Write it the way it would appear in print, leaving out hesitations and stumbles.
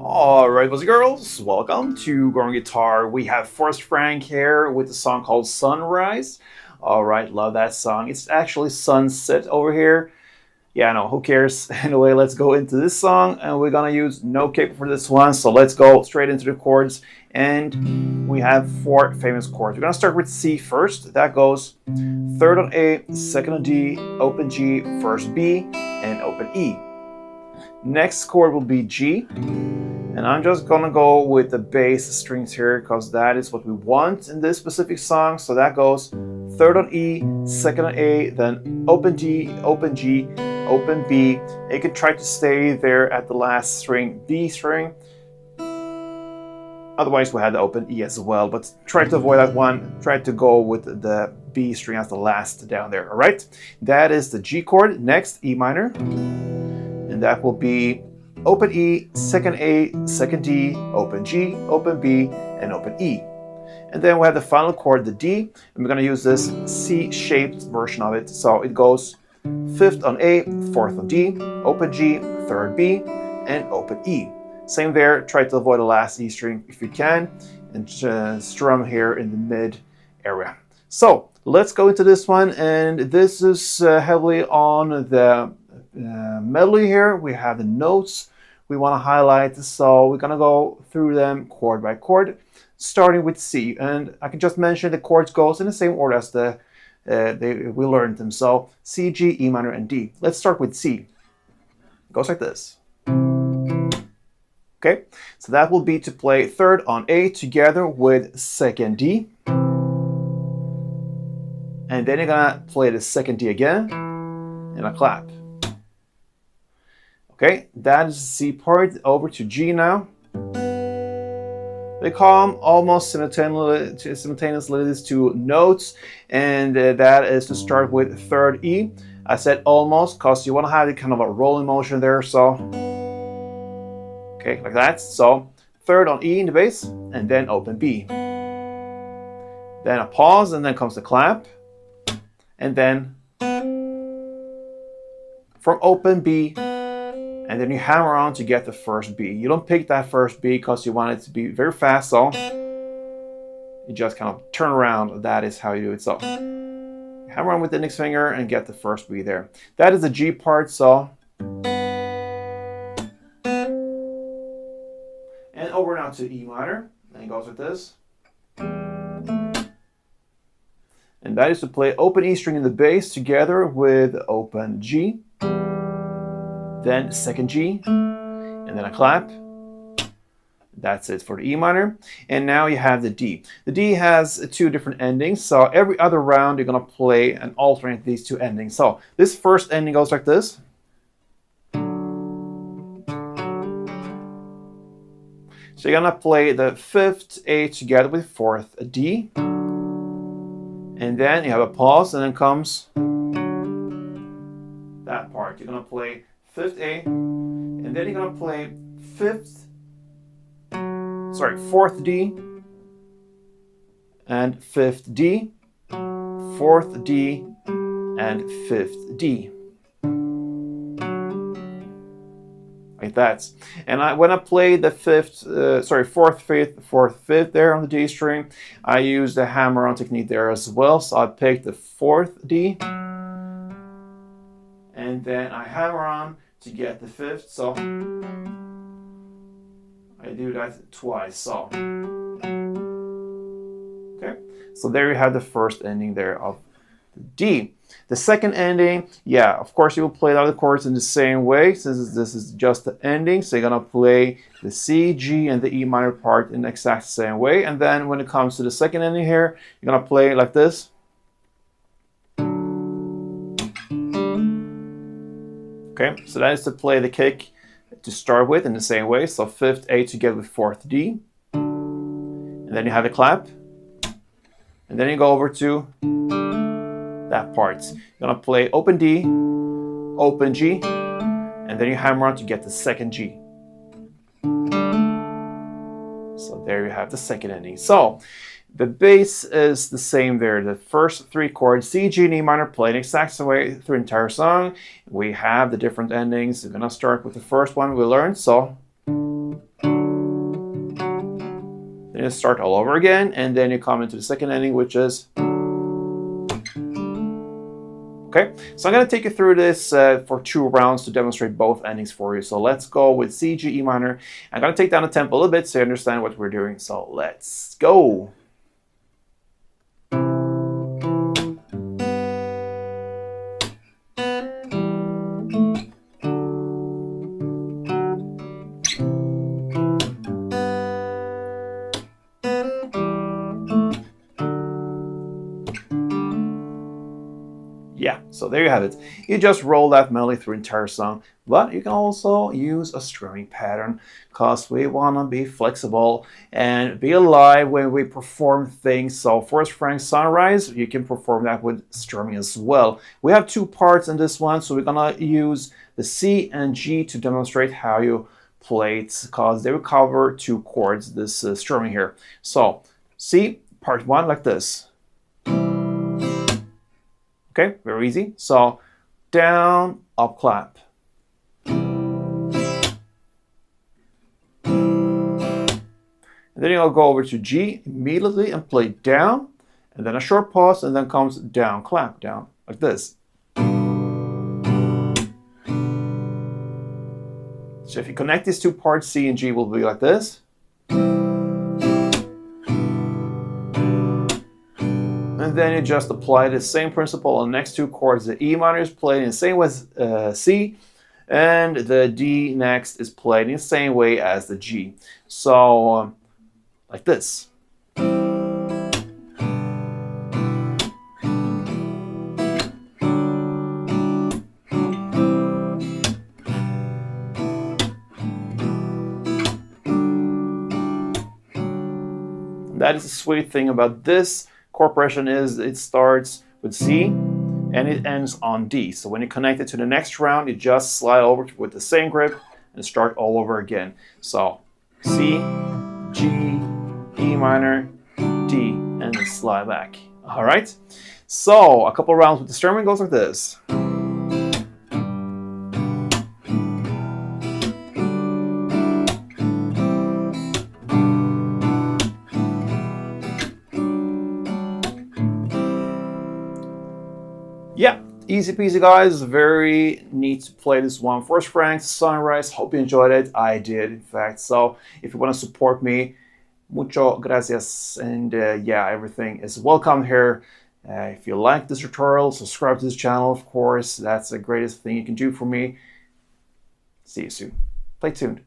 Alright, boys and girls, welcome to Growing Guitar. We have Forrest Frank here with a song called Sunrise. Alright, love that song. It's actually sunset over here. Yeah, no, who cares? Anyway, let's go into this song, and we're gonna use no capo for this one, so let's go straight into the chords. And we have four famous chords. We're gonna start with C first. That goes third on A, second on D, open G, first B, and open E. Next chord will be G. And I'm just gonna go with the bass strings here because that is what we want in this specific song. So that goes third on E, second on A, then open D, open G, open B. You can try to stay there at the last string, B string. Otherwise we had the open E as well, but try to avoid that one. Try to go with the B string as the last down there, all right? That is the G chord. Next, E minor. And that will be open E, second A, second D, open G, open B, and open E. And then we have the final chord, the D, and we're going to use this C-shaped version of it. So it goes fifth on A, fourth on D, open G, third B, and open E. Same there, try to avoid the last E string if you can, and strum here in the mid area. So let's go into this one, and this is heavily on the melody here. We have the notes we want to highlight, so we're gonna go through them chord by chord, starting with C. And I can just mention the chords goes in the same order as we learned them. So C, G, E minor, and D. Let's start with C. It goes like this. Okay, so that will be to play third on A together with second D, and then you're gonna play the second D again and a clap. Okay, that is the C part. Over to G now. They call them almost simultaneously these two notes, and that is to start with third E. I said almost because you want to have the kind of a rolling motion there, so okay, like that. So third on E in the bass, and then open B. Then a pause, and then comes the clap, and then from open B. And then you hammer on to get the first B. You don't pick that first B because you want it to be very fast, so you just kind of turn around. That is how you do it. So hammer on with the index finger and get the first B there. That is the G part, so. And over now to E minor. And it goes like this. And that is to play open E string in the bass together with open G. Then second G, and then a clap. That's it for the E minor. And now you have the D. The D has two different endings, so every other round you're gonna play and alternate these two endings. So this first ending goes like this. So you're gonna play the fifth A together with fourth D, and then you have a pause, and then comes that part. You're gonna play fifth A, and then you're gonna play fourth D, and fifth D, fourth D, and fifth D. Like that. And when I play the fourth, fifth there on the D string, I use the hammer-on technique there as well. So I pick the fourth D, and then I hammer on to get the fifth, so I do that twice, so okay. So there you have the first ending there of the D. The second ending, yeah, of course you will play the other chords in the same way, since this is just the ending. So you're gonna play the C, G, and the E minor part in the exact same way. And then when it comes to the second ending here, you're gonna play like this. Okay, so that is to play the kick to start with in the same way. So fifth A together with fourth D. And then you have the clap. And then you go over to that part. You're gonna play open D, open G, and then you hammer on to get the second G. So there you have the second ending. So the bass is the same there. The first three chords, C, G, and E minor, played the exact same way through the entire song. We have the different endings. We're gonna start with the first one we learned. So You start all over again, and then you come into the second ending, which is... Okay, so I'm going to take you through this for 2 rounds to demonstrate both endings for you. So let's go with C, G, E minor. I'm going to take down the tempo a little bit so you understand what we're doing. So let's go. Yeah, so there you have it. You just roll that melody through the entire song, but you can also use a strumming pattern because we want to be flexible and be alive when we perform things. So Forrest Frank Sunrise, you can perform that with strumming as well. We have 2 parts in this one, so we're going to use the C and G to demonstrate how you play it because they will cover 2 chords, this strumming here. So C, part 1 like this. Okay, very easy. So down, up, clap. And then you'll go over to G immediately and play down, and then a short pause, and then comes down, clap, down, like this. So if you connect these 2 parts, C and G will be like this. And then you just apply the same principle on the next 2 chords. The E minor is played in the same way as C, and the D next is played in the same way as the G. So, like this. That is the sweet thing about this chord progression is it starts with C and it ends on D. So when you connect it to the next round, you just slide over with the same grip and start all over again. So C, G, E minor, D, and then slide back. All right. So a couple rounds with the strumming goes like this. Yeah, easy peasy, guys. Very neat to play this one. Forrest Frank Sunrise. Hope you enjoyed it. I did, in fact. So if you want to support me, mucho gracias. And yeah, everything is welcome here. If you like this tutorial, subscribe to this channel, of course. That's the greatest thing you can do for me. See you soon. Play tuned.